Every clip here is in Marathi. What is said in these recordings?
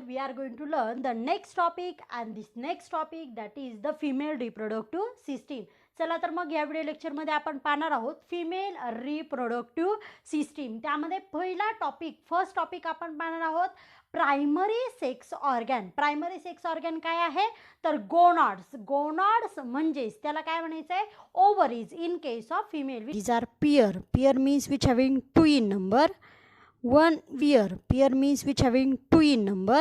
we are going to learn the next topic, and this next topic that is the female reproductive system. चला तर मग या व्हिडिओ लेक्चरमध्ये आपण पाहणार आहोत फिमेल रिप्रोडक्टिव्ह सिस्टीम. त्यामध्ये पहिला टॉपिक फर्स्ट टॉपिक आपण पाहणार आहोत primary sex organ. Primary sex organ काय आहे तर गोनाड्स. गोनाड्स म्हणजेच त्याला काय म्हणायचं आहे ovaries in case of female. These are pair. Pair means which having two in number. One pair means which having two in number,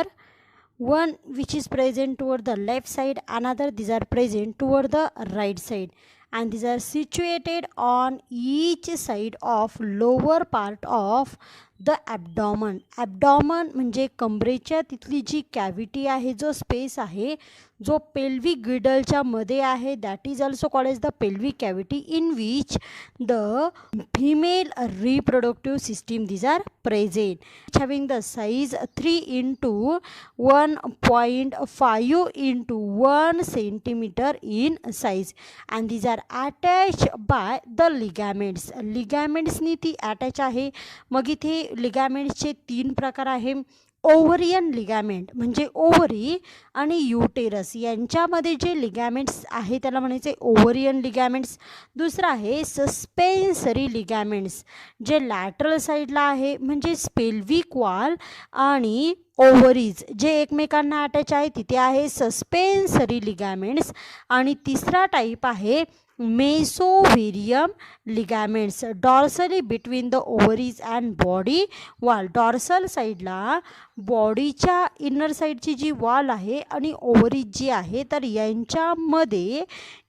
one which is present toward the left side, another these are present toward the right side, and these are situated on each side of lower part of the abdomen. Abdomen म्हणजे कमरेच्या तिथली जी कॅव्हिटी आहे, जो स्पेस आहे, जो पेल्विक गिडलच्या मध्ये आहे, that is also called as the pelvic cavity in which the female reproductive system these are present, having the size 3 into 1.5 into 1 centimeter in size, and these are attached by the ligaments. लिगामेंट्सनी ती अटॅच आहे. मग इथे लिगामेंट्सचे 3 प्रकार आहे. ओव्हरियन लिगामेंट म्हणजे ओव्हरी आणि युटेरस यांच्यामध्ये जे लिगामेंट्स आहे त्याला म्हणायचे ओव्हरियन लिगामेंट्स. दुसरं आहे सस्पेन्सरी लिगामेंट्स जे लॅटरल साईडला आहे, म्हणजे पेल्विक वॉल आणि ओव्हरीज जे एकमेकांना अटॅच आहे तिथे आहे सस्पेन्सरी लिगामेंट्स. आणि तिसरा टाईप आहे mesovarium ligaments, dorsally between the ovaries and body wall. Dorsal साईडला बॉडीच्या इनर साईडची जी वॉल आहे आणि ओव्हरीज जी आहे तर यांच्यामध्ये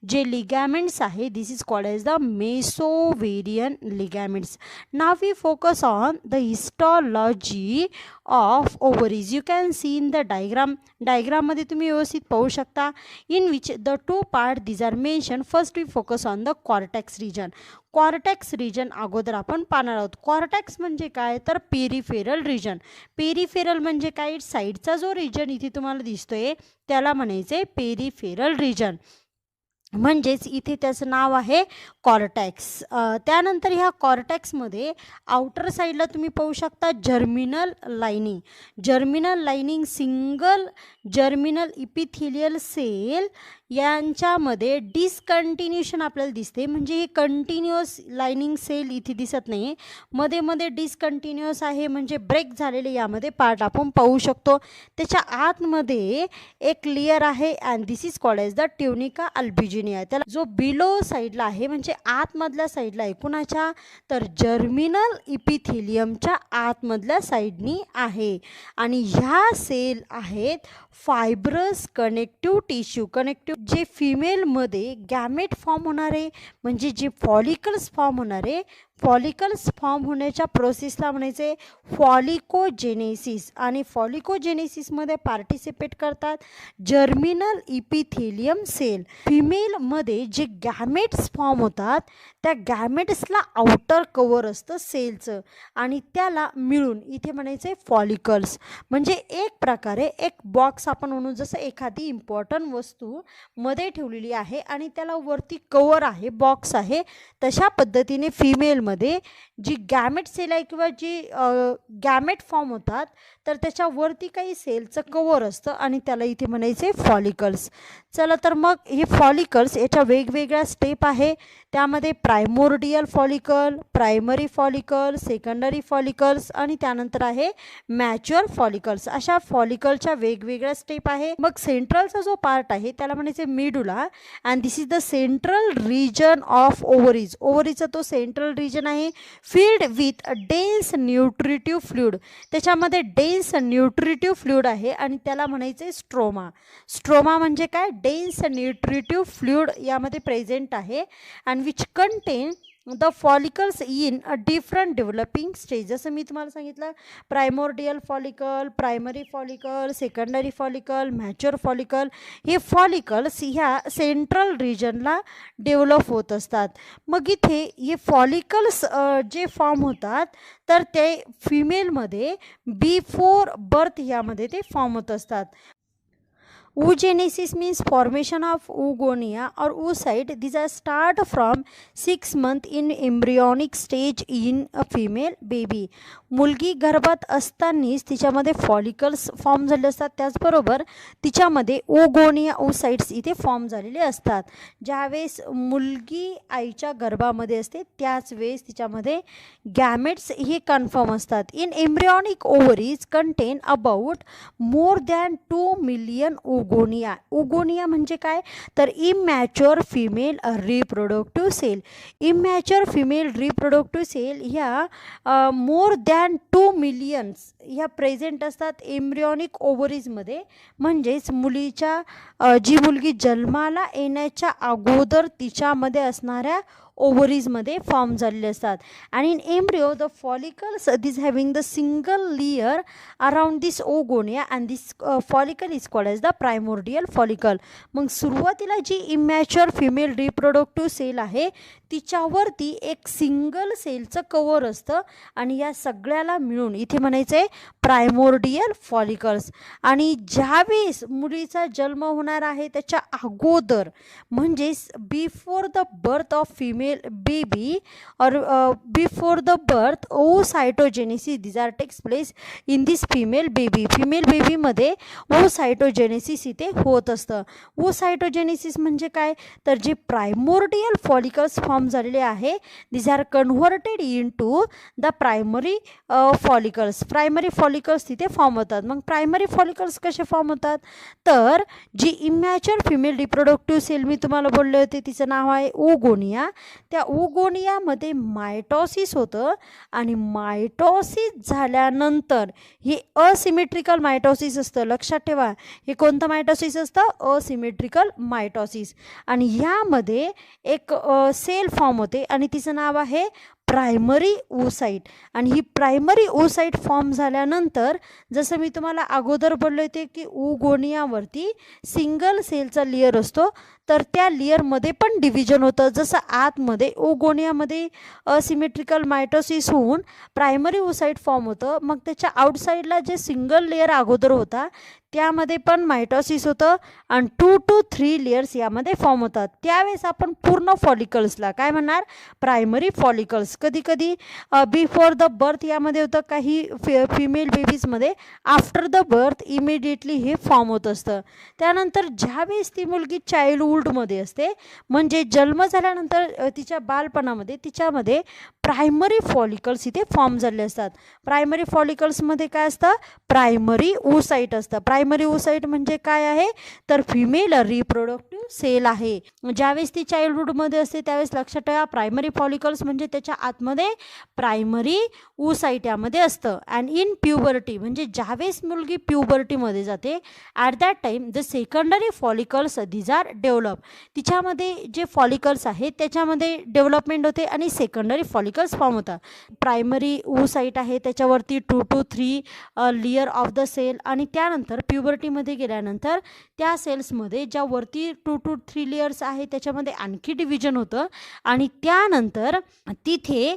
जे लिगामेंट्स आहे this is called as the mesovarian ligaments. Now we focus on the histology of ovaries. You can see in the diagram. डायग्राममध्ये तुम्ही व्यवस्थित पाहू शकता in which the two part these are mention. First we focus on the cortex region. Cortex region अगोदर आपण पाहणार आहोत. कॉर्टेक्स म्हणजे काय तर पेरिफेरल रिजन. पेरिफेरल म्हणजे काय साईडचा जो रिजन इथे तुम्हाला दिसतोय त्याला म्हणायचे पेरिफेरल रिजन, म्हणजेच इथे त्याचं नाव आहे कॉर्टेक्स. त्यानंतर ह्या कॉर्टेक्समध्ये आउटर साईडला तुम्ही पाहू शकता germinal lining. Germinal lining single germinal epithelial cell यांच्यामध्ये डिस्कंटिन्युएशन आपल्याला दिसते, म्हणजे ही कंटिन्युअस लाइनिंग सेल इथे दिसत नाही, मध्ये मध्ये डिस्कंटिन्युअस आहे म्हणजे ब्रेक झालेले यामध्ये पार्ट आपण पाहू शकतो. त्याच्या आतमध्ये एक लेयर आहे and this is called as the tunica albuginea. त्याला जो बिलो साईडला आहे म्हणजे आतमधल्या साईडला आहे कुणाच्या तर जर्मिनल इपिथेलियमच्या आतमधल्या साईडनी आहे. आणि ह्या सेल आहेत फायब्रस कनेक्टिव्ह टिश्यू. कनेक्टिव्ह जे फिमेलमध्ये गॅमेट फॉर्म होणारे म्हणजे जे फॉलिकल्स फॉर्म होणारे, फॉलिकल्स फॉर्म होण्याच्या प्रोसेसला म्हणायचे फॉलिकोजेनेसिस. आणि फॉलिकोजेनेसिसमध्ये पार्टिसिपेट करतात जर्मिनल इपिथेलियम सेल. फिमेलमध्ये जे गॅमेट्स फॉर्म होतात त्या गॅमेट्सला आउटर कवर असतं सेलचं आणि त्याला मिळून इथे म्हणायचे फॉलिकल्स. म्हणजे एक प्रकारे एक बॉक्स आपण म्हणू, जसं एखादी इम्पॉर्टंट वस्तू मध्ये ठेवलेली आहे आणि त्याला वरती कवर आहे, बॉक्स आहे, तशा पद्धतीने फिमेलमध्ये जी गॅमेट सेल आहे किंवा जी गॅमेट फॉर्म होतात तर त्याच्यावरती काही सेलचं कवर असतं आणि त्याला इथे म्हणायचे फॉलिकल्स. चला तर मग हे फॉलिकल्स याच्या वेगवेगळ्या स्टेप आहे. त्यामध्ये primordial follicle, primary follicle, secondary follicles आणि त्यानंतर आहे मॅच्युअर फॉलिकल्स. अशा फॉलिकलच्या वेगवेगळ्या स्टेप आहे. मग सेंट्रलचा जो पार्ट आहे त्याला म्हणायचे medulla and this is the central region of ovaries. ओव्हरीचा तो सेंट्रल रिजन आहे filled with dense nutritive fluid. त्याच्यामध्ये डेन्स न्यूट्रिटिव्ह फ्लुइड आहे आणि त्याला म्हणायचे स्ट्रोमा. स्ट्रोमा म्हणजे काय डेन्स न्यूट्रिटिव्ह फ्लुइड यामध्ये प्रेझेंट आहे and which contain the follicles in a different developing stage. जसं मी तुम्हाला सांगितलं primordial follicle, primary follicle, secondary follicle, mature follicle. हे फॉलिकल्स ह्या सेंट्रल रिजनला डेव्हलप होत असतात. मग इथे हे फॉलिकल्स जे फॉर्म होतात तर ते फिमेलमध्ये बिफोर बर्थ यामध्ये ते फॉर्म होत असतात. oogenesis means formation of oogonia or oocyte. These are start from 6 months in embryonic stage in a female baby. मुलगी गर्भात असतानाच तिच्यामध्ये फॉलिकल्स फॉर्म झाले असतात, त्याचबरोबर तिच्यामध्ये ओगोनिया ओसाइट्स इथे फॉर्म झालेले असतात. ज्यावेळेस मुलगी आईच्या गर्भामध्ये असते त्याच वेळेस तिच्यामध्ये गॅमेट्स हे कन्फर्म असतात. In embryonic ovaries contain about more than 2 million oogonia. Oogonia म्हणजे काय तर immature female reproductive cell. Immature female reproductive cell ह्या मोर दॅन 2 मिलियन्स ह्या प्रेझेंट असतात एम्ब्रियॉनिक ओव्हरीजमध्ये. म्हणजेच जी मुलगी जन्माला येण्याच्या अगोदर तिच्यामध्ये असणाऱ्या ओव्हरीजमध्ये फॉर्म झालेले असतात. आणि in embryo the follicles this having the single layer around this oogonia and this follicle is called as the primordial follicle. मग सुरुवातीला जी इमॅच्युअर फिमेल रिप्रोडक्टिव्ह सेल आहे तिच्यावरती एक सिंगल सेलचं कवर असतं आणि या सगळ्याला मिळून इथे म्हणायचं आहे प्रायमोर्डियल फॉलिकल्स. आणि ज्यावेळेस मुलीचा जन्म होणार आहे त्याच्या अगोदर म्हणजेच before the birth of female baby or before the birth oocytogenesis these are takes place in this female baby मध्ये oocytogenesis इथे होत असतं. oocytogenesis म्हणजे काय तर जे प्रायमोर्डियल फॉलिकल्स फॉर्म झालेले आहे these are converted into the primary follicles. Primary follicles तिथे फॉर्म होतात. मग प्रायमरी फॉलिकल्स कसे फॉर्म होतात तर जी इमॅच्युअर फिमेल रिप्रोडक्टिव्ह सेल मी तुम्हाला बोलले होते तिचं नाव आहे ओगोनिया. त्या ओगोनियामध्ये मायटॉसिस होतं आणि मायटॉसिस झाल्यानंतर हे असिमेट्रिकल मायटॉसिस असतं. लक्षात ठेवा हे कोणतं मायटॉसिस असतं असिमेट्रिकल मायटॉसिस. आणि यामध्ये एक सेल फॉर्म होते आणि तिचं नाव आहे प्रायमरी ओसाइट. आणि ही प्रायमरी ओसाइट फॉर्म झाल्यानंतर जसं मी तुम्हाला अगोदर बोलले होते की ओगोनियावरती सिंगल सेलचा लेयर असतो तर त्या लेयरमध्ये पण डिव्हिजन होतं. जसं आतमध्ये ओगोनियामध्ये असिमेट्रिकल मायटोसिस होऊन प्रायमरी ओसाइट फॉर्म होतं. मग त्याच्या आउटसाईडला जे सिंगल लेयर अगोदर होता त्यामध्ये पण मायटोसिस होतं आणि 2 to 3 लेयर्स यामध्ये फॉर्म होतात. त्यावेळेस आपण पूर्ण फॉलिकल्सला काय म्हणणार प्रायमरी फॉलिकल्स. कधी कधी बिफोर द बर्थ यामध्ये होतं, काही फिमेल बेबीजमध्ये आफ्टर द बर्थ इमिडिएटली हे फॉर्म होत असतं. त्यानंतर ज्यावेळेस ती मुलगी चाइल्डहूडमध्ये असते म्हणजे जन्म झाल्यानंतर तिच्या बालपणामध्ये तिच्यामध्ये प्रायमरी फॉलिकल्स इथे फॉर्म झाले असतात. प्रायमरी फॉलिकल्समध्ये काय असतं प्रायमरी ओसाइट असतं. प्रायमरी ओसाइट म्हणजे काय आहे तर फिमेल रिप्रोडक्टिव्ह सेल आहे. ज्यावेळेस ती चाइल्डहूडमध्ये असते त्यावेळेस लक्षात ठेवा प्रायमरी फॉलिकल्स म्हणजे त्याच्या आतमध्ये प्रायमरी ओसाइट यामध्ये असतं. अँड इन प्युबर्टी म्हणजे ज्यावेळेस मुलगी प्युबर्टीमध्ये जाते at that time the secondary follicles these are develop. तिच्यामध्ये जे फॉलिकल्स आहेत त्याच्यामध्ये डेव्हलपमेंट होते आणि सेकंडरी फॉलिकल्स फॉर्म होतात. प्रायमरी ओसाइट आहे त्याच्यावरती 2 to 3 layer of the cell आणि त्यानंतर प्युबर्टीमध्ये गेल्यानंतर त्या सेल्समध्ये ज्या वरती 2 to 3 लेयर्स आहेत त्याच्यामध्ये आणखी डिव्हिजन होतं आणि त्यानंतर तिथे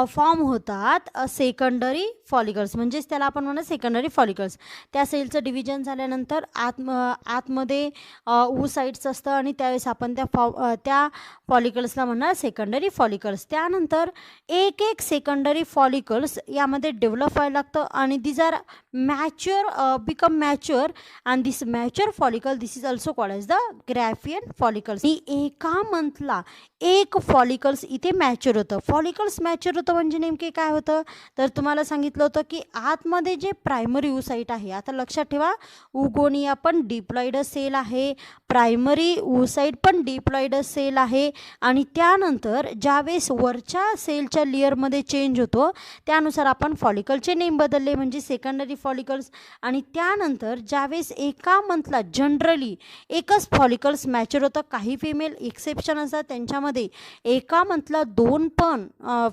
फॉर्म होतात सेकंडरी फॉलिकल्स. म्हणजेच त्याला आपण म्हणा सेकंडरी फॉलिकल्स. त्या सेलचं डिव्हिजन झाल्यानंतर आतमध्ये ओसाइट्स असतं आणि त्यावेळेस आपण त्या फॉलिकल्सला म्हणणार सेकंडरी फॉलिकल्स. त्यानंतर एक सेकंडरी फॉलिकल्स यामध्ये डेव्हलप व्हायला लागतं आणि these are mature become mature and this mature follicle this is also called as the graafian follicles. एका मंथला एक फॉलिकल्स इथे मॅच्युअर होतं. फॉलिकल्स मॅच्युअर होतं म्हणजे नेमके काय होतं तर तुम्हाला सांगितलं होतं की आतमध्ये जे प्रायमरी ओसाइट आहे आता लक्षात ठेवा ओगोनिया पण डिप्लॉइड सेल आहे, प्रायमरी ओसाइट पण डिप्लॉइड सेल आहे आणि त्यानंतर ज्यावेळेस वरच्या सेलच्या लेयरमध्ये चेंज होतो त्यानुसार आपण फॉलिकलचे नेम बदलले म्हणजे सेकंडरी फॉलिकल्स. आणि त्यानंतर ज्यावेळेस एका मंथला जनरली एकच फॉलिकल्स मॅच्युअर होतं. काही फिमेल एक्सेप्शन असतात त्यांच्यामध्ये एका मंथला 2 पण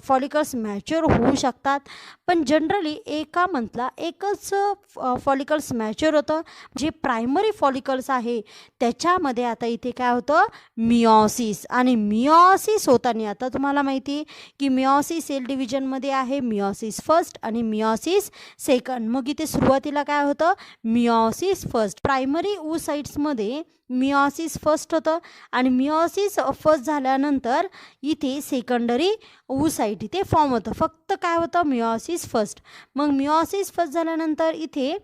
फॉलिकल फॉलिकल्स मॅच्युअर होऊ शकतात, पण जनरली एका मंथला एकच फॉलिकल्स मॅच्युअर होतं. जे प्रायमरी फॉलिकल्स आहे त्याच्यामध्ये आता इथे काय होतं, मिओसिस. आणि मिओसिस होताना आता तुम्हाला माहिती आहे की मिओसिस सेल डिव्हिजनमध्ये आहे मिओसिस फर्स्ट आणि मिओसिस सेकंड. मग इथे सुरुवातीला काय होतं, मिओसिस फर्स्ट. प्रायमरी oocytesमध्ये मिओसिस फर्स्ट होतं आणि मिओसिस फर्स्ट झाल्यानंतर इथे सेकंडरी oocyte इथे फॉर्म होतं. फक्त काय होतं, मिओसिस फर्स्ट. मग मिओसिस फर्स्ट झाल्यानंतर इथे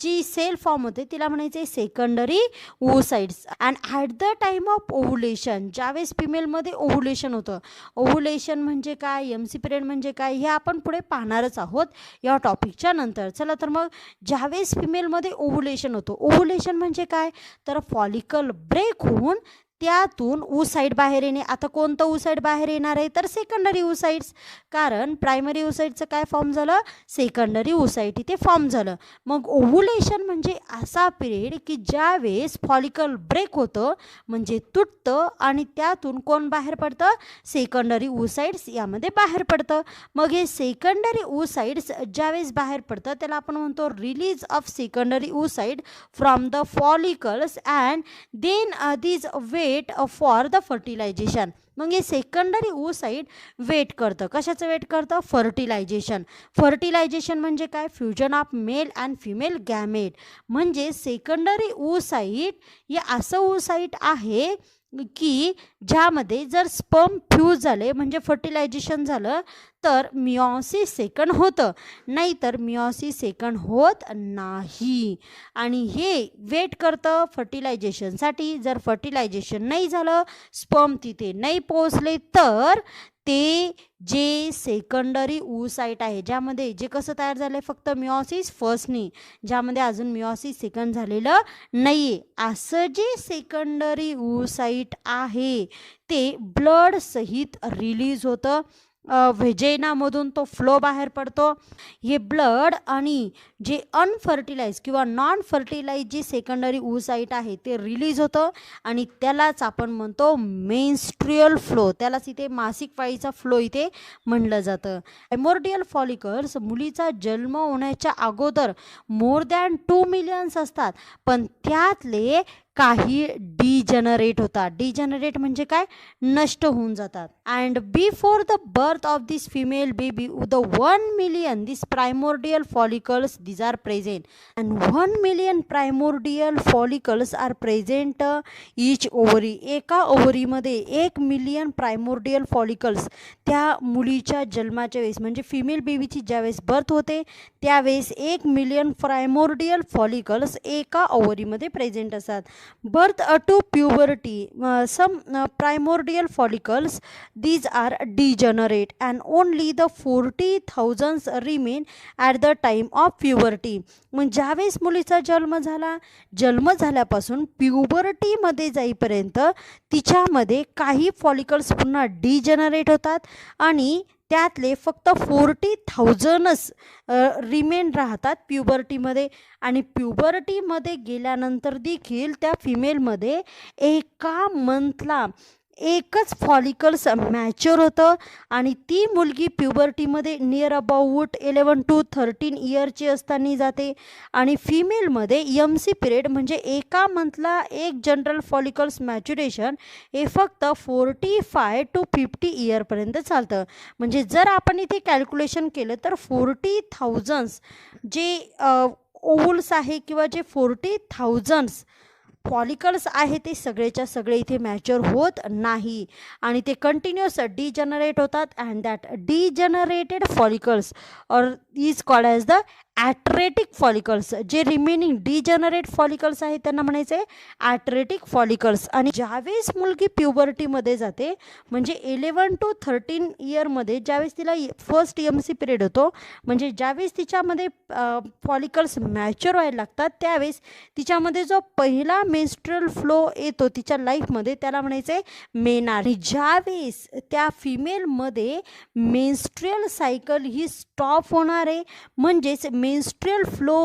जी सेल फॉर्म होते तिला म्हणायचे secondary oocytes. And at the time of ovulation, ज्यावेळेस फिमेलमध्ये ओव्हुलेशन होतं, ओव्हुलेशन म्हणजे काय, MC पिरियड म्हणजे काय, हे आपण पुढे पाहणारच आहोत या टॉपिकच्या नंतर. चला तर मग ज्यावेळेस फिमेलमध्ये ओव्हुलेशन होतं, ओव्हुलेशन म्हणजे काय, तर फॉलिकल ब्रेक होऊन त्यातून oocyte बाहेर येणे. आता कोणतं oocyte बाहेर येणार आहे, तर सेकंडरी oocytes. कारण प्रायमरी oocyteचं काय फॉर्म झालं, सेकंडरी oocyte इथे फॉर्म झालं. मग ओव्हुलेशन म्हणजे असा पिरियड की ज्यावेळेस फॉलिकल ब्रेक होतं म्हणजे तुटतं आणि त्यातून कोण बाहेर पडतं, सेकंडरी oocytes यामध्ये बाहेर पडतं. मग हे सेकंडरी oocytes ज्यावेळेस बाहेर पडतं त्याला आपण म्हणतो release of secondary oocyte from the follicles and then these wait for the fertilisation. मग हे सेकंडरी oocyte वेट करतं, कशाचं वेट करतं, फर्टिलायझेशन. फर्टिलायझेशन म्हणजे काय, fusion of male and female gamete. म्हणजे सेकंडरी oocyte हे असं oocyte आहे की ज्यामध्ये जर स्पर्म फ्यूज झाले म्हणजे फर्टिलायझेशन झालं तर मिओसिस सेकंड होतं, नाहीतर मिओसिस सेकंड होत नाही. आणि हे वेट करतं फर्टिलायझेशनसाठी. जर फर्टिलायझेशन नाही झालं, स्पर्म तिथे नाही पोहोचले, तर ते जे सेकंडरी oocyte आहे ज्यामध्ये जे कसं तयार झालं आहे, फक्त मिओसिस फर्स्टनी, ज्यामध्ये अजून मिओसिस सेकंड झालेलं नाही आहे, असं जे सेकंडरी oocyte आहे ते ब्लड सहित रिलीज होतं. व्हेजेनामधून तो फ्लो बाहेर पडतो. हे ब्लड आणि जे अनफर्टिलाइज किंवा नॉन फर्टिलाइज जे सेकंडरी oocyte आहे ते रिलीज होतं आणि त्यालाच आपण म्हणतो मेन्स्ट्रुअल फ्लो. त्यालाच इथे मासिक पाळीचा फ्लो इथे म्हणलं जातं. प्रायमोर्डियल फॉलिकल्स मुलीचा जन्म होण्याच्या अगोदर मोर दॅन 2 मिलियन्स असतात, पण त्यातले काही डिजनरेट होतात. डिजनरेट म्हणजे काय, नष्ट होऊन जातात. And before the birth of this female baby the 1 million this primordial follicles these are present and 1 million primordial follicles are present each ovary. एका ओव्हरीमध्ये 1 मिलियन प्रायमोर्डियल फॉलिकल्स त्या मुलीच्या जन्माच्या वेळेस म्हणजे फिमेल बेबीची ज्यावेळेस बर्थ होते त्यावेळेस 1 मिलियन प्रायमोर्डियल फॉलिकल्स एका ओव्हरीमध्ये प्रेझेंट असतात. birth to puberty, some primordial follicles these are degenerate and only the 40,000 remain at the time of puberty. मग ज्यावेळेस मुलीचा जन्म झाल्यापासून प्युबर्टीमध्ये जाईपर्यंत तिच्यामध्ये काही फॉलिकल्स पुन्हा डिजनरेट होतात आणि त्यातले फक्त 40,000च रिमेन राहतात प्युबर्टीमध्ये. आणि प्युबर्टीमध्ये गेल्यानंतर देखील त्या फिमेलमध्ये एका मंथला एकच फॉलिकल्स मॅच्युअर होतं आणि ती मुलगी प्युबर्टीमध्ये नियर अबाउट 11 to 13 इयरची असताना जाते. आणि फिमेलमध्ये MC पिरियड म्हणजे एका मंथला एक जनरल फॉलिकल्स मॅच्युरेशन हे फक्त 45 to 50 इयरपर्यंत चालतं. म्हणजे जर आपण इथे कॅल्क्युलेशन केलं तर 40,000 जे ओव्हुल्स आहे किंवा जे 40,000 फॉलिकल्स आहे ते सगळेच्या सगळे इथे मॅच्युअर होत नाही आणि ते कंटिन्युअस डिजनरेट होतात. And that degenerated follicles or is called as the atretic follicles. जे रिमेनिंग डिजनरेट फॉलिकल्स आहेत त्यांना म्हणायचे ॲट्रेटिक फॉलिकल्स. आणि ज्यावेळेस मुलगी प्युबर्टीमध्ये जाते म्हणजे 11 to 13 इयरमध्ये ज्यावेळेस तिला फर्स्ट MC पिरियड होतो म्हणजे ज्यावेळेस तिच्यामध्ये फॉलिकल्स मॅच्युअर व्हायला लागतात त्यावेळेस तिच्यामध्ये जो पहिला मेन्स्ट्रुअल फ्लो येतो तिच्या लाईफमध्ये त्याला म्हणायचे मेनार्क. ज्यावेळेस त्या फिमेलमध्ये मेन्स्ट्रुअल सायकल ही स्टॉप होणार आहे म्हणजेच मेन्स्ट्रुअल फ्लो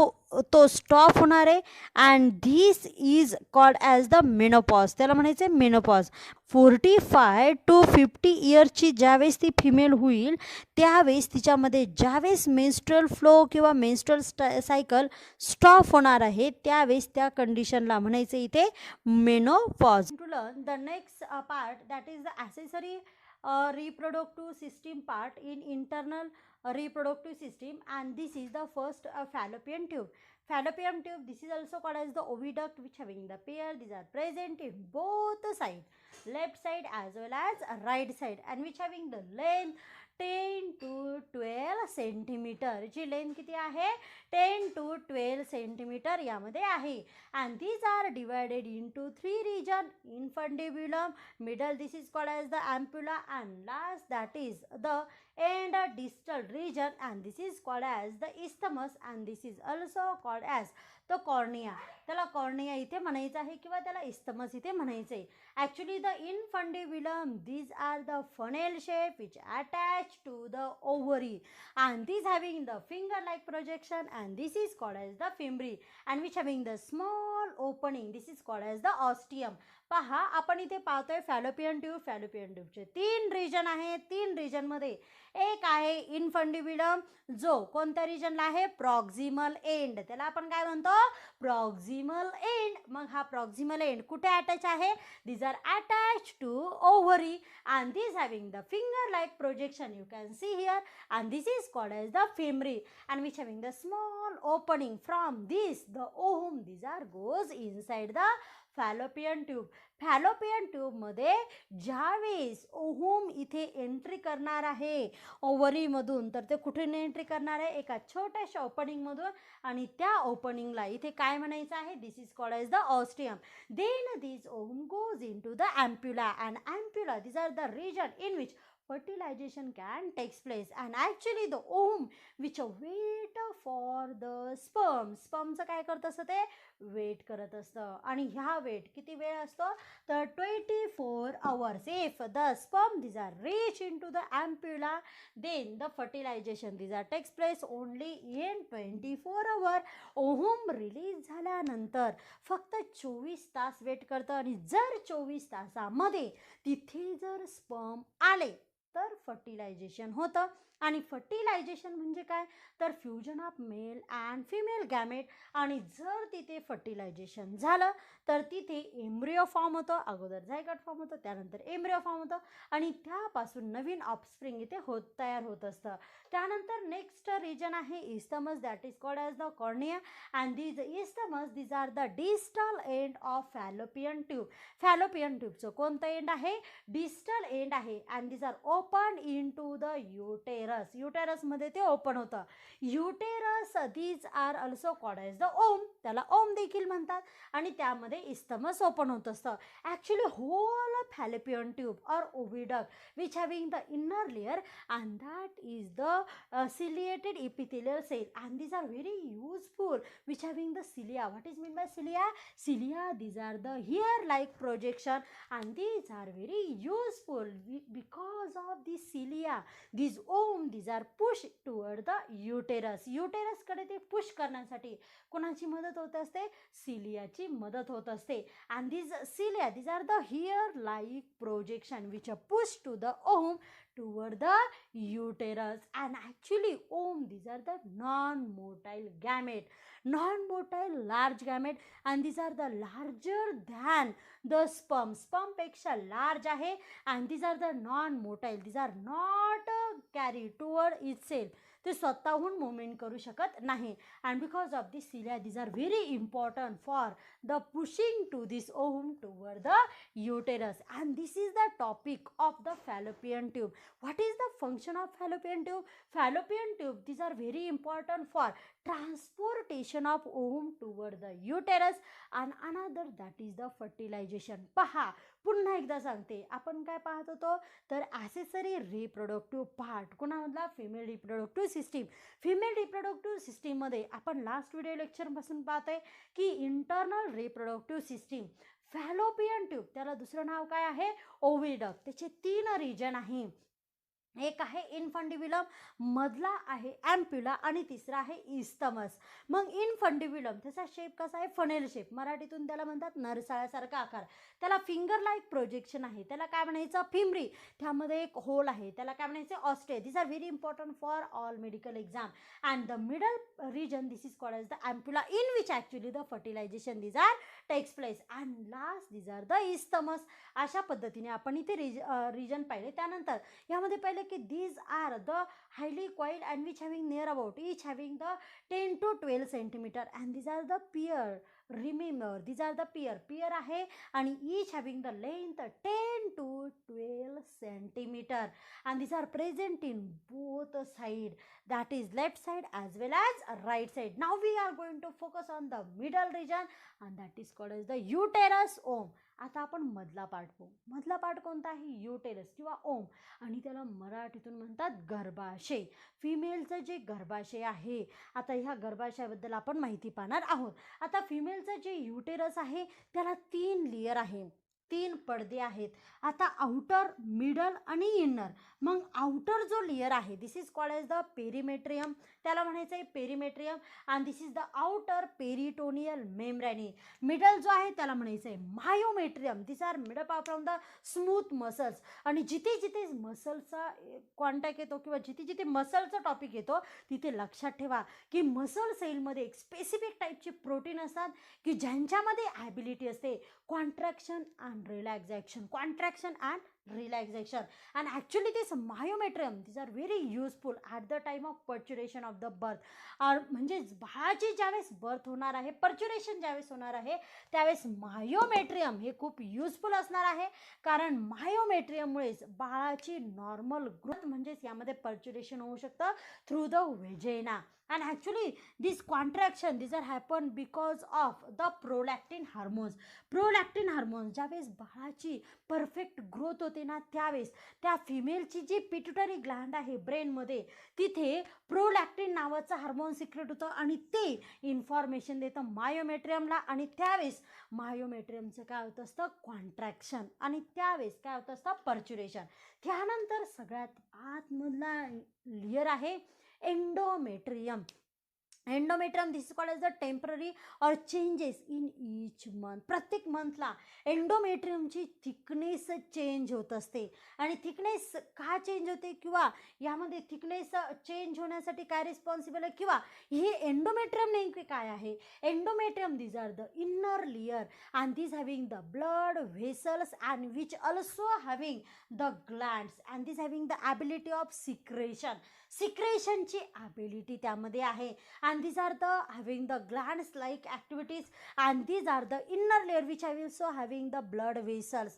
तो स्टॉप होणार आहे. And this is called as the menopause. त्याला म्हणायचं आहे मेनोपॉज. 45 to 50 इयर्सची ज्यावेळेस ती फिमेल होईल त्यावेळेस तिच्यामध्ये ज्यावेळेस मेन्स्ट्रुअल फ्लो किंवा मेन्स्ट्रुअल सायकल स्टॉप होणार आहे त्यावेळेस त्या कंडिशनला म्हणायचं इथे menopause. To learn the next part that is the accessory reproductive system part in internal reproductive system, and this is the first fallopian tube. Fallopian tube, this is also called as the oviduct, which having the pair. These are present in both sides, left side as well as right side, and which having the length 10 to 12 centimetre. जी लेंथ किती आहे 10 to 12 सेंटीमीटर यामध्ये आहे. and these are divided into 3 region: infundibulum, middle this is called as the ampulla, and last that is the end distal region, and this is called as the isthmus, and this is also called as the cornea. त्याला कॉर्निया इथे म्हणायचं आहे किंवा त्याला इस्थमस इथे म्हणायचं आहे. Actually the infundibulum, these are the funnel shape which attach to the ovary, and these having the finger like projection, and this is called as the fimbriae, and which having the small opening, this is called as the ostium. पहा आपण इथे पाहतोय फॅलोपियन ट्यूब. फॅलोपियन ट्यूबचे 3 रिजन आहेत. 3 रिजनमध्ये एक आहे इनफंडिब्युलम, जो कोणत्या रिजनला आहे प्रॉक्झिमल एंड. त्याला आपण काय म्हणतो प्रॉक्झिमल एंड. मग हा प्रॉक्झिमल एंड कुठे अटॅच आहे? these are attached to ovary, and these having the finger like projection, you can see here, and this is called as the fimbriae, and which having the small opening. From this the ovum, these are goes inside the fallopian tube. Fallopian ट्यूबमध्ये ज्यावेळेस ओव्हम इथे एंट्री करणार आहे ओव्हरीमधून, तर ते कुठून एंट्री करणार आहे एका छोट्याशा ओपनिंगमधून, आणि त्या ओपनिंगला इथे काय म्हणायचं आहे this is called as the ostium. Then this ovum goes into the ampulla, and ampulla this are the region in which fertilization can takes place, and actually the ovum which wait for the sperm. स्पर्मचं काय करत असतं ते वेट करत असतं, आणि ह्या वेट किती वेळ असतो तर 24 hours. if the sperm these are reach into the ampulla, then the fertilization these are takes place only in 24 hours. Ovum release झाल्यानंतर फक्त 24 तास वेट करतं, आणि जर 24 तासामध्ये तिथे जर स्पर्म आले तर फर्टिलायझेशन होतं. आणि फर्टिलायझेशन म्हणजे काय तर fusion of male and female gamete, आणि जर तिथे फर्टिलायझेशन झालं तर तिथे एम्ब्रिओ फॉर्म होतं. अगोदर झायगोट फॉर्म होतं, त्यानंतर एम्ब्रिओ फॉर्म होतं, आणि त्यापासून नवीन ऑफस्प्रिंग इथे तयार होत असतं. त्यानंतर नेक्स्ट रिजन आहे isthmus, that is called as the cornea, and this isthmus these are the distal end of fallopian tube. Fallopian ट्यूबचं कोणतं एंड आहे डिस्टल एंड आहे, and these are open into the uterus. युटेरसमध्ये ते ओपन होतं. Uterus these are also called as the womb, त्याला ओम देखील म्हणतात, आणि त्यामध्ये इस्थमस ओपन होत असतं. Actually whole fallopian tube or oviduct which having the inner layer, and that is the ciliated epithelial cell, and these are very useful which having the cilia. What is meant by cilia? Cilia, these are the hair like projection, and these are very useful because of the cilia. These ovum these are pushed toward the uterus. uterus कडे ते पुश करण्यासाठी कोणाची मदत होत असते सिलियाची मदत होत असते. and these cilia these are the hair like projection which are pushed to the ovum toward the uterus. And actually ovum these are the non-motile gamete, non-motile large gamete, and these are the larger than the sperm. sperm पेक्षा large आहे, and these are the non-motile, these are not carried toward itself. ते स्वतःहून मुवमेंट करू शकत नाही, and because of this cilia these are very important for the pushing to this ovum toward the uterus. And this is the topic of the fallopian tube. What is the function of fallopian tube? Fallopian tube these are very important for transportation of ovum toward the uterus, and another that is the fertilization. पहा पुन्हा एकदा सांगते, आपण काय पाहत होतो तर ॲसेसरी रिप्रोडक्टिव्ह पार्ट कोणामधला female reproductive system. Female reproductive सिस्टीममध्ये आपण लास्ट व्हिडिओ लेक्चरपासून पाहतोय की internal reproductive system fallopian tube, त्याला दुसरं नाव काय आहे ओव्हिडक्ट. त्याचे 3 रिजन आहे. एक आहे इनफंडिब्युलम, मधला आहे ॲम्प्युला आणि तिसरा आहे इस्थमस. मग इनफंडिब्युलम त्याचा शेप कसा आहे, फनेल शेप, मराठीतून त्याला म्हणतात नरसाळ्यासारखा आकार. त्याला फिंगर लाईक प्रोजेक्शन आहे, त्याला काय म्हणायचं, फिमरी, त्यामध्ये एक होल आहे, त्याला काय म्हणायचं, ostia. This are very important for all medical exam. And the middle region this is called as the ampulla, in which actually the fertilization this are takes place. And last this are the isthmus. अशा पद्धतीने आपण इथे रिजन पाहिले. त्यानंतर यामध्ये पहिले की these are the highly coiled and which having near about each having the 10 to 12 centimeter and these are the pair. Remember, these are the pair आहे आणि each having the length 10 to 12 centimeter and these are present in both side, that is left side as well as right side. Now we are going to focus on the middle region and that is called as the uterus ohm. आता आपण मधला पार्ट पाहू. मधला पार्ट कोणता आहे, युटेरस किंवा ओम, आणि त्याला मराठीतून म्हणतात गर्भाशय. फिमेलचं जे गर्भाशय आहे, आता ह्या गर्भाशयाबद्दल आपण माहिती पाहणार आहोत. आता फिमेलचं जे युटेरस आहे त्याला 3 लेयर आहे, 3 पडदे आहेत. आता आउटर, मिडल आणि इनर. मग आउटर जो लेयर आहे this is called as the perimetrium, त्याला म्हणायचं आहे पेरिमेट्रियम. आणि this is the outer peritoneal membrane. Middle जो आहे त्याला म्हणायचं आहे myometrium. This are made up from the smooth muscles. आणि जिथे जिथे मसलचा कॉन्टॅक्ट येतो किंवा जिथे जिथे मसलचा टॉपिक येतो तिथे लक्षात ठेवा की मसल सेलमध्ये एक स्पेसिफिक टाईपचे प्रोटीन असतात की ज्यांच्यामध्ये ॲबिलिटी असते contraction and relaxation, contraction and relaxation. And actually this myometrium, these are very useful at the time of perturbation of the birth. म्हणजे बाळाची ज्यावेळेस बर्थ होणार आहे, पर्च्युरेशन ज्यावेळेस होणार आहे त्यावेळेस मायोमेट्रियम हे खूप युजफुल असणार आहे. कारण मायोमेट्रियममुळेच बाळाची नॉर्मल ग्रोथ, म्हणजेच यामध्ये पर्च्युरेशन होऊ शकतं through the vagina. And actually this contraction, these are happen because of the prolactin hormones. Prolactin hormones ज्यावेळेस बाळाची परफेक्ट ग्रोथ होते ना त्यावेळेस त्या फिमेलची जी पिट्युटरी ग्लँड आहे ब्रेनमध्ये तिथे प्रोलॅक्टिन नावाचं हार्मोन सिक्रेट होतं आणि ते इन्फॉर्मेशन देतं मायोमेट्रियमला. आणि त्यावेळेस मायोमेट्रियमचं काय होतं असतं, कॉन्ट्रॅक्शन, आणि त्यावेळेस काय होतं असतं, पर्च्युरेशन. त्यानंतर सगळ्यात आतमधला लेयर आहे endometrium. Endometrium this is called as the temporary or changes in each month. प्रत्येक मंथला एंडोमेट्रियमची थिकनेस चेंज होत असते. आणि थिकनेस का चेंज होते किंवा यामध्ये थिकनेस चेंज होण्यासाठी काय रिस्पॉन्सिबल आहे किंवा हे एंडोमेट्रियम नेमके काय आहे. Endometrium this are the inner layer and this having the blood vessels and which also having the glands and this having the ability of secretion. सिक्रेशनची ॲबिलिटी त्यामध्ये आहे. And these are the having the glands like activities and these are the inner layer which are also having the blood vessels.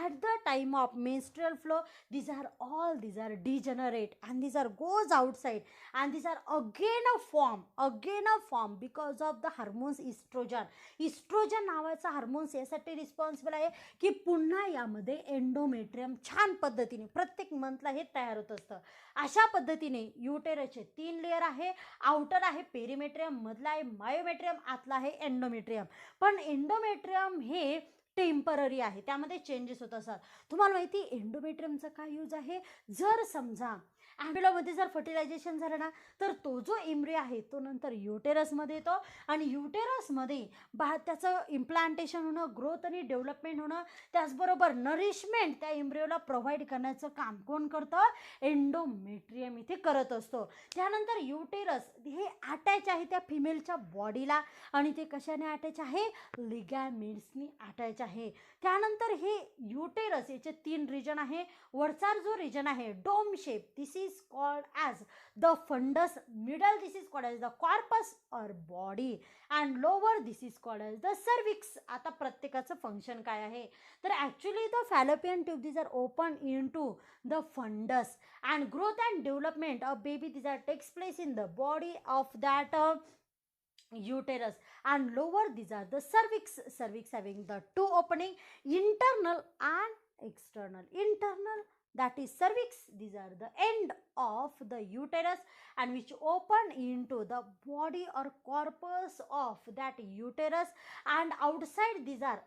At the time of menstrual flow these are degenerate and these are goes outside and these are again a form because of the hormones estrogen. Estrogen नावाचा हार्मोन्स यासाठी रिस्पॉन्सिबल आहे की पुन्हा यामध्ये एंडोमेट्रियम छान पद्धतीने प्रत्येक मंथला हे तयार होत असतं. अशा पद्धतीने युटेरसचे 3 लेयर आहे, आउटर आहे पेरिमेट्रियम, मधला आहे मायोमेट्रियम, आतला आहे एंडोमेट्रियम. पण एंडोमेट्रियम हे टेम्पररी आहे, त्यामध्ये चेंजेस होत असतात. तुम्हाला माहिती एंडोमेट्रियमचा काय यूज आहे, जर समजा ॲम्ब्युलामध्ये जर फर्टिलायझेशन झालं ना तर तो जो एम्ब्रियो आहे तो नंतर युटेरसमध्ये येतो आणि युटेरसमध्ये त्याचं इम्प्लांटेशन होणं, ग्रोथ आणि डेव्हलपमेंट होणं, त्याचबरोबर नरिशमेंट त्या एम्ब्रियोला प्रोव्हाइड करण्याचं काम कोण करतं, एंडोमेट्रियम इथे करत असतो. त्यानंतर युटेरस हे अटॅच आहे त्या फिमेलच्या बॉडीला आणि ते कशाने अटॅच आहे, लिगॅमेंट्सनी अटॅच आहे. त्यानंतर हे युटेरस याचे 3 रिजन आहे. वरचा जो रिजन आहे dome shape this is called as the fundus, middle this is called as the corpus or body and lower this is called as the cervix. आता प्रत्येकाचं फंक्शन काय आहे तर actually the fallopian tube this are open into the fundus and growth and development of baby this are takes place in the body of that uterus and lower these are the cervix having the 2 opening, internal and external. Internal that is cervix. These are the end of the uterus and which open into the body or corpus of that uterus, and outside these are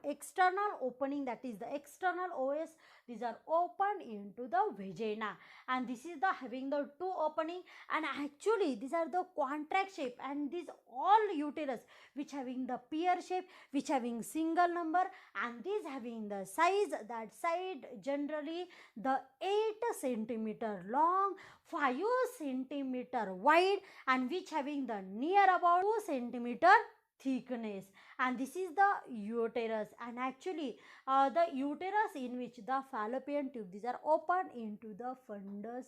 external opening, that is the external os, these are open into the vagina, and this is the having the two opening, and actually these are the contract shape, and these all uterus which having the pear shape, which having single number, and these having the size, that side generally the 8 centimeter long, 5 centimeter wide, and which having the near about 2 centimeter thickness, and this is the uterus. And actually the uterus in which the fallopian tube, these are open into the fundus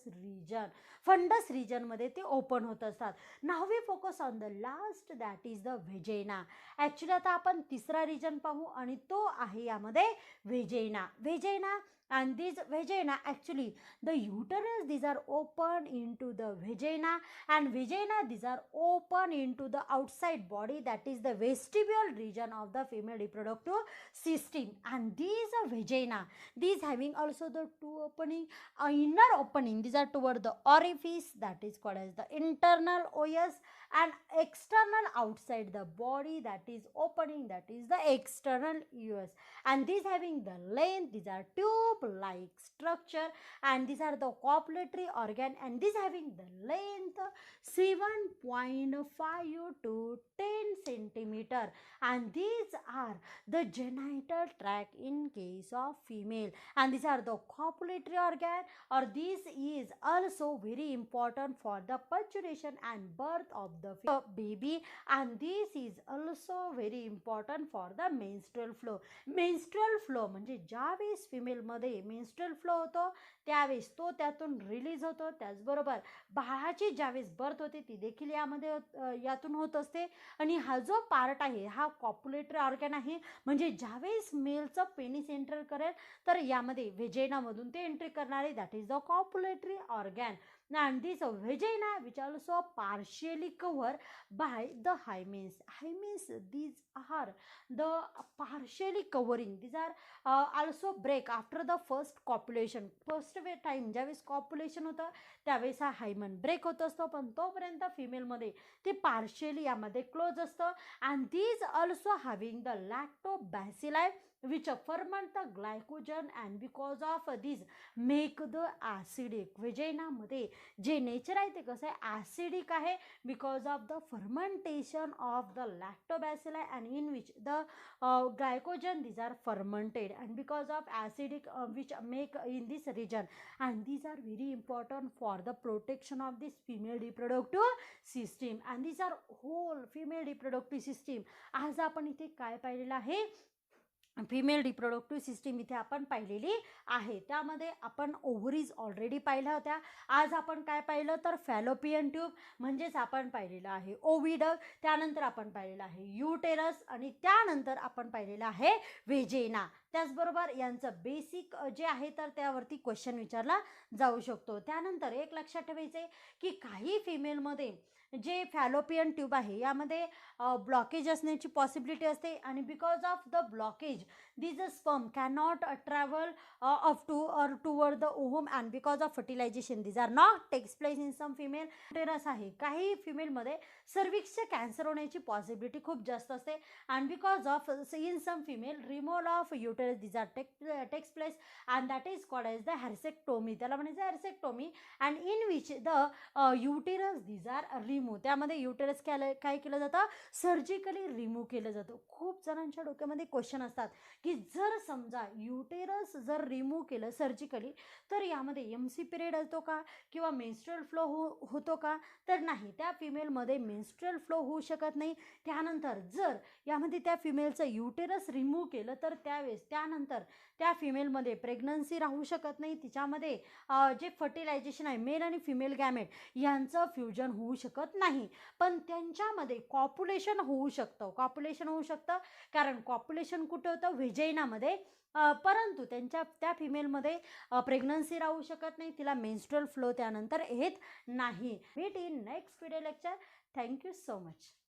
region मध्ये ते ओपन होत असतात. Now we focus on the last, that is the vagina. Actually आता आपण तिसरा रिजन पाहू आणि तो आहे यामध्ये vagina. And this vagina, actually the uterus, these are open into the vagina, and vagina, these are open into the outside body, that is the vestibule region of the female reproductive system. And these vagina, these having also the two opening, inner opening, these are toward the orifice, that is called as the internal os, and external outside the body, that is opening, that is the external us. And these having the length, these are tube like structure, and these are the copulatory organ, and these having the length 7.5 to 10 centimeter, and these are the genital tract in case of female, and these are the copulatory organ, or this is also very important for the purchation and birth of the baby, and this is also very important for the menstrual flow. Menstrual flow म्हणजे ज्यावेळेस फिमेलमध्ये मेन्स्ट्रुअल फ्लो होतो त्यावेळेस तो त्यातून रिलीज होतो. त्याचबरोबर बाळाची ज्यावेळेस बर्थ होते ती देखील यातून होत असते. आणि हा जो पार्ट आहे हा कॉप्युलेटरी ऑर्गन आहे, म्हणजे ज्यावेळेस मेलचं पेनिस एंटर करेल तर यामध्ये व्हेजेनामधून ते एंट्री करणारे, that is the copulatory organ. And this vagina which also partially covered by the hymens. These are the partially covering, these are also break after the first copulation. First time ज्यावेळेस कॉप्युलेशन होतं त्यावेळेस हा हायमन ब्रेक होत असतो, पण तोपर्यंत फिमेलमध्ये ते पार्शियली यामध्ये क्लोज असतं. And these also having the lactobacilli which ferment the glycogen, and because of this make the acidic. vagina मध्ये जे नेचर आहे ते कसं आहे, ॲसिडिक आहे, because of the fermentation of the lactobacilli, and in which the glycogen, these are fermented, and because of acidic which make in this region, and these are very important for the protection of this female reproductive system. And these are whole female reproductive system. आज आपण इथे काय पाहिलेलं आहे, फिमेल रिप्रोडक्टिव्ह सिस्टीम इथे आपण पाहिलेली आहे. त्यामध्ये आपण ओव्हरीज ऑलरेडी पाहिल्या होत्या. आज आपण काय पाहिलं तर फॅलोपियन ट्यूब म्हणजेच आपण पाहिलेलं आहे ओव्हिडक्ट, त्यानंतर आपण पाहिलेलं आहे युटेरस, आणि त्यानंतर आपण पाहिलेलं आहे व्हेजेना. त्याचबरोबर यांचं बेसिक जे आहे तर त्यावरती क्वेश्चन विचारला जाऊ शकतो. त्यानंतर एक लक्षात ठेवायचे की काही फिमेलमध्ये जे फॅलोपियन ट्यूब आहे यामध्ये ब्लॉकेज असण्याची पॉसिबिलिटी असते, आणि because of the blockage this sperm cannot travel up to or toward the ovum, and because of fertilization this are not takes place in some female. टेरस आहे काही फिमेलमध्ये सर्विक्सचे कॅन्सर होण्याची पॉसिबिलिटी खूप जास्त असते, and because of in some female removal of uterus this are takes place, and that is called as the hysterectomy. त्याला म्हणायचं hysterectomy, and in which the uterus this are remove. त्यामध्ये युटेरस काय केलं जातं, सर्जिकली रिमूव्ह केलं जातं. खूप जणांच्या डोक्यामध्ये क्वेश्चन असतात की जर समजा युटेरस जर रिमूव्ह केलं सर्जिकली तर यामध्ये एमसी पिरियड येतो का किंवा मेन्स्ट्रुअल फ्लो होतो का, तर नाही, त्या फिमेलमध्ये मेन्स्ट्रुअल फ्लो होऊ शकत नाही. त्यानंतर जर यामध्ये त्या फिमेलचं युटेरस रिमूव्ह केलं तर त्यावेळेस त्यानंतर त्या फिमेलमध्ये प्रेग्नन्सी राहू शकत नाही. तिच्यामध्ये जे फर्टिलायझेशन आहे मेल आणि फिमेल गॅमेट यांचं फ्युजन होऊ शकत नाही, पण त्यांच्यामध्ये कॉप्युलेशन होऊ शकतं. कारण कॉप्युलेशन कुठे होतं, व्हेजाइनामध्ये, परंतु त्या फिमेलमध्ये प्रेग्नन्सी राहू शकत नाही, तिला मेन्स्ट्रुअल फ्लो त्यानंतर येत नाही. Meet in next video lecture. Thank you so much.